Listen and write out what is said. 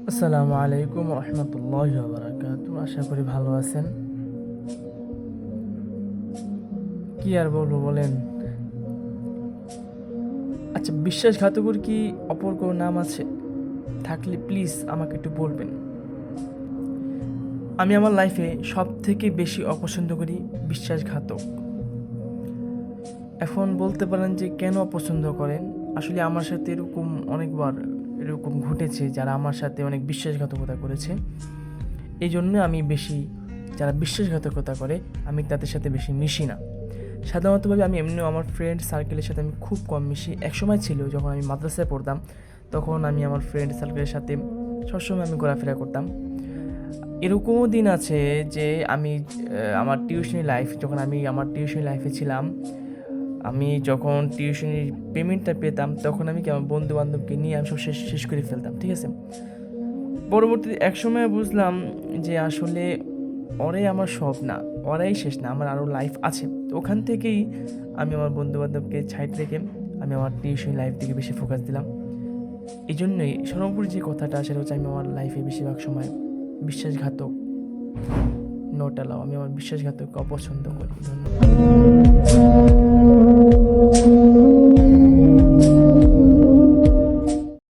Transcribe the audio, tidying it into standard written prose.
আসসালামু আলাইকুম রহমতুল্লাহি ওয়া বারাকাতুহু। আশা করি ভালো আছেন। কি আর বলবো বলেন। আচ্ছা, বিশ্বাসঘাতকর কি অপর কোনো নাম আছে? থাকলে প্লিজ আমাকে একটু বলবেন। আমি আমার লাইফে সব থেকে বেশি অপছন্দ করি বিশ্বাসঘাতক। এখন বলতে পারেন যে কেন অপছন্দ করেন। আসলে আমার সাথে অনেকবার এরকম ঘটেছে, যারা আমার সাথে অনেক বিশ্বাসঘাতকতা করেছে। এই জন্য আমি বেশি, যারা বিশ্বাসঘাতকতা করে আমি তাদের সাথে বেশি মিশি না। সাধারণতভাবে আমি এমনিও আমার ফ্রেন্ড সার্কেলের সাথে আমি খুব কম মিশি। একসময় ছিল যখন আমি মাদ্রাসায় পড়তাম, তখন আমি আমার ফ্রেন্ড সার্কেলের সাথে সবসময় আমি ঘোরাফেরা করতাম। এরকমও দিন আছে যে আমি আমার আমার টিউশনি লাইফে ছিলাম, আমি যখন টিউশনির পেমেন্টটা পেতাম তখন আমি কি আমার বন্ধু বান্ধবকে নিয়ে আমি সব শেষ শেষ করে ফেলতাম, ঠিক আছে। পরবর্তীতে একসময় বুঝলাম যে আসলে ওরাই আমার সব না, ওরাই শেষ না, আমার আরও লাইফ আছে। তো ওখান থেকেই আমি আমার বন্ধুবান্ধবকে সাইড রেখে আমি আমার টিউশন লাইফ দিকে বেশি ফোকাস দিলাম। এই জন্যই সর্বোপরি যে কথাটা, সেটা হচ্ছে আমি আমার লাইফে বেশিরভাগ সময় বিশ্বাসঘাতক নট অ্যালাউ, আমি আমার বিশ্বাসঘাতককে অপছন্দ করি। ধন্যবাদ।